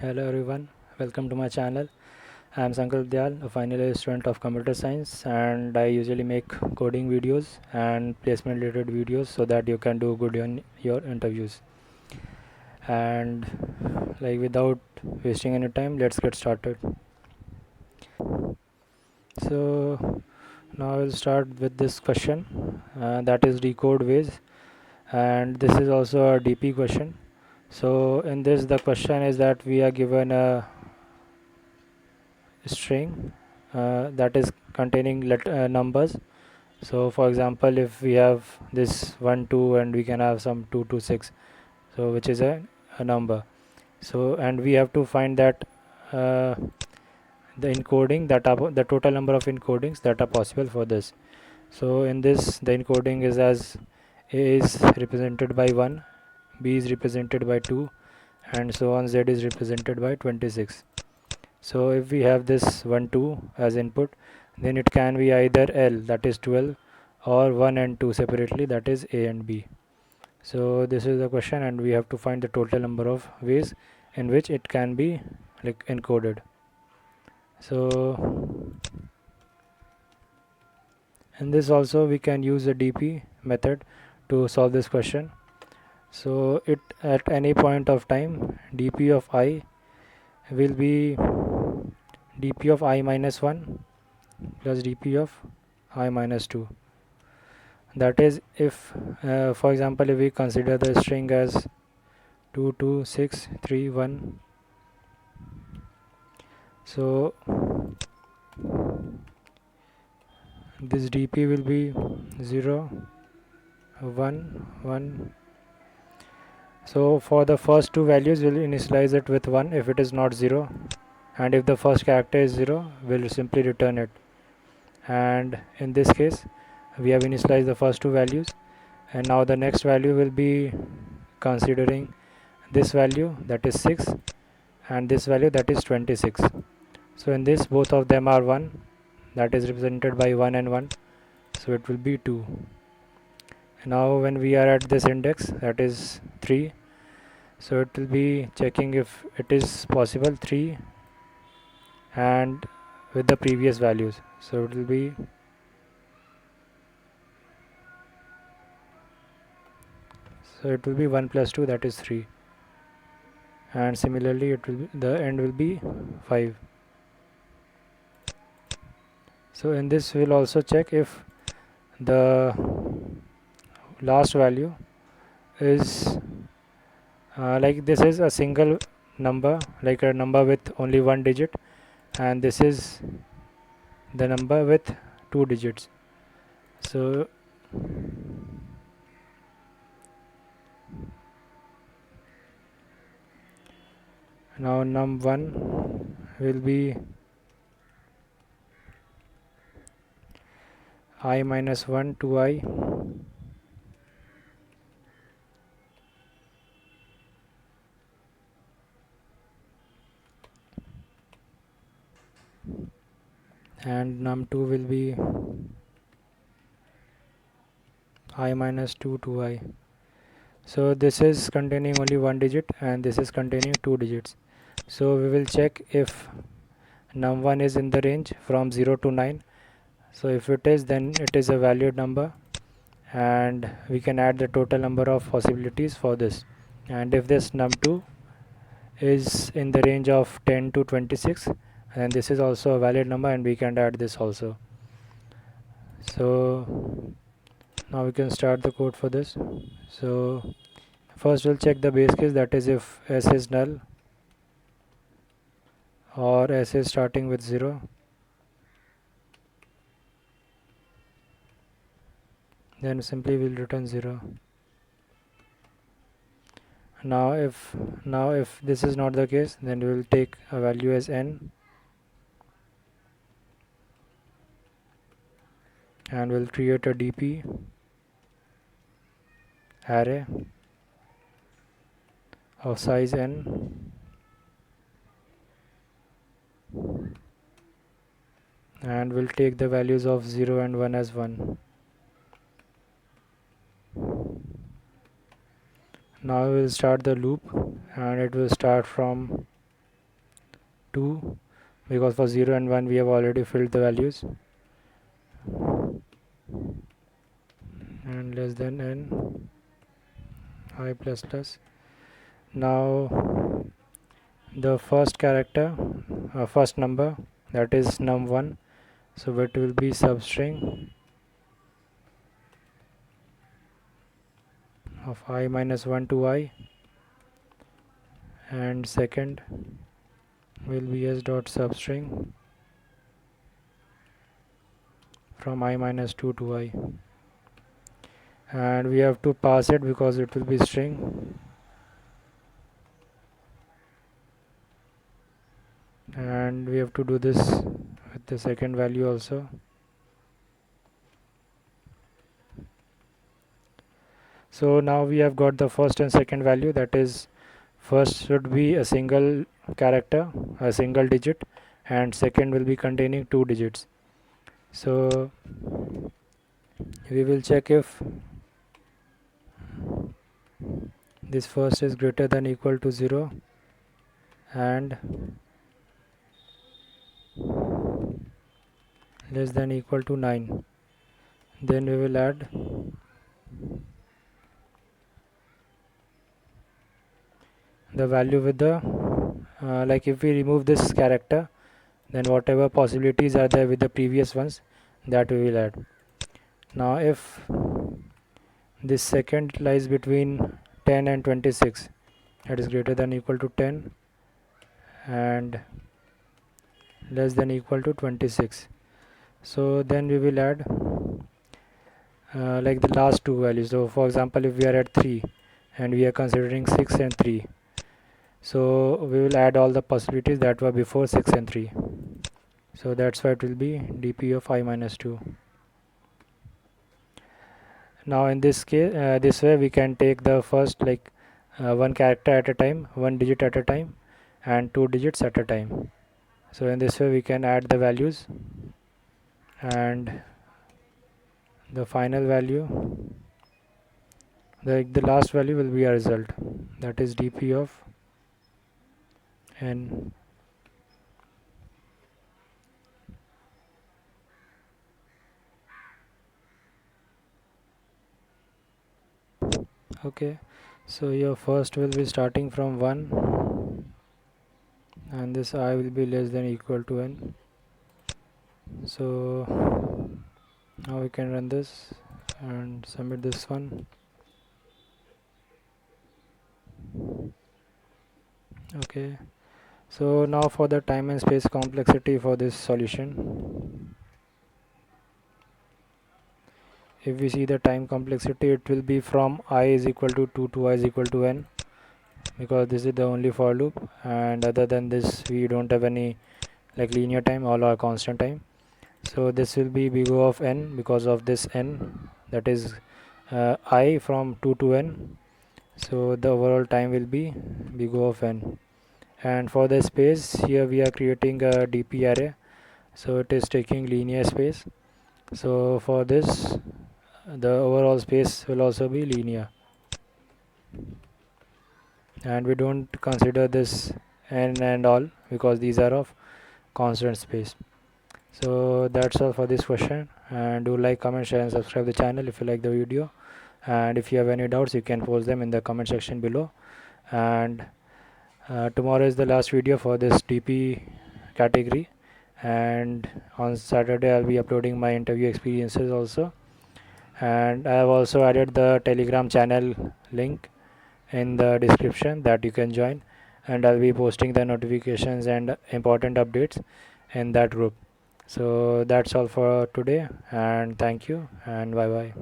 Hello everyone, welcome to my channel. I am Sankalp Dyal, a final year student of computer science, and I usually make coding videos and placement related videos so that you can do good in your interviews. And without wasting any time, let's get started. So now we'll start with this question, that is decode ways, and this is also a DP question. So in this, the question is that we are given a string that is containing numbers. So for example, if we have this 1 2 and we can have some 2 to 6, so which is a number. So and we have to find that uh, the encoding that are the total number of encodings that are possible for this. So in this, the encoding is as a is represented by 1, b is represented by 2, and so on, z is represented by 26. So if we have this 1 2 as input, then it can be either L, that is 12, or 1 and 2 separately, that is A and B. So this is the question, and we have to find the total number of ways in which it can be encoded. So in this also we can use the DP method to solve this question. So it at any point of time, dp of I will be dp of I minus 1 plus dp of I minus 2. That is, if for example, if we consider the string as 22631, so this dp will be 0 1 1. So for the first two values, we'll initialize it with 1 if it is not 0, and if the first character is 0, we'll simply return it. And in this case, we have initialized the first two values, and now the next value will be considering this value, that is 6, and this value, that is 26. So in this, both of them are 1, that is represented by 1 and 1, so it will be 2. Now when we are at this index, that is 3, so it will be checking if it is possible 3 and with the previous values, so it will be 1 plus 2, that is 3, and similarly it will be, the end will be 5. So in this we'll also check if the last value is this is a single number, like a number with only one digit, and this is the number with two digits. So now num1 will be I minus 1 to I, and num2 will be I minus 2 to I. So this is containing only one digit and this is containing two digits. So we will check if num1 is in the range from 0 to 9. So if it is, then it is a valued number, and we can add the total number of possibilities for this. And if this num2 is in the range of 10 to 26, and this is also a valid number, and we can add this also. So now we can start the code for this. So first we'll check the base case, that is if s is null or s is starting with 0, then simply we'll return 0. Now if this is not the case, then we will take a value as n, and we'll create a dp array of size n, and we'll take the values of 0 and 1 as 1. Now we'll start the loop, and it will start from 2, because for 0 and 1 we have already filled the values, and less than n I plus plus. Now the first character, first number, that is num1, so it will be substring of I minus 1 to I, and second will be s dot substring from I minus 2 to I, and we have to pass it because it will be string, and we have to do this with the second value also. So now we have got the first and second value, that is first should be a single character, a single digit, and second will be containing 2 digits. So we will check if this first is greater than equal to 0 and less than equal to 9. Then we will add the value with the like if we remove this character, then whatever possibilities are there with the previous ones, that we will add. Now if this second lies between 10 and 26, that is greater than equal to 10 and less than equal to 26, so then we will add like the last two values. So for example, if we are at 3 and we are considering 6 and 3, so we will add all the possibilities that were before 6 and 3, so that's why it will be dp of I minus 2. Now in this case, this way we can take the first like one character at a time, one digit at a time, and 2 digits at a time. So in this way we can add the values, and the final value, the last value will be a result, that is dp of n. Okay, so your first will be starting from 1 and this I will be less than equal to n. So now we can run this and submit this one. Okay, so now for the time and space complexity for this solution, if we see the time complexity, it will be from I is equal to 2 to I is equal to n, because this is the only for loop, and other than this we don't have any like linear time, all are constant time. So this will be big O of n because of this n, that is I from 2 to n, so the overall time will be big O of n. And for the space, here we are creating a dp array, so it is taking linear space, so for this the overall space will also be linear, and we don't consider this n and all because these are of constant space. So that's all for this question, and do like, comment, share and subscribe the channel if you like the video, and if you have any doubts you can post them in the comment section below. And tomorrow is the last video for this dp category, and on Saturday I'll be uploading my interview experiences also, and I have also added the Telegram channel link in the description that you can join, and I'll be posting the notifications and important updates in that group. So that's all for today, and thank you and bye bye.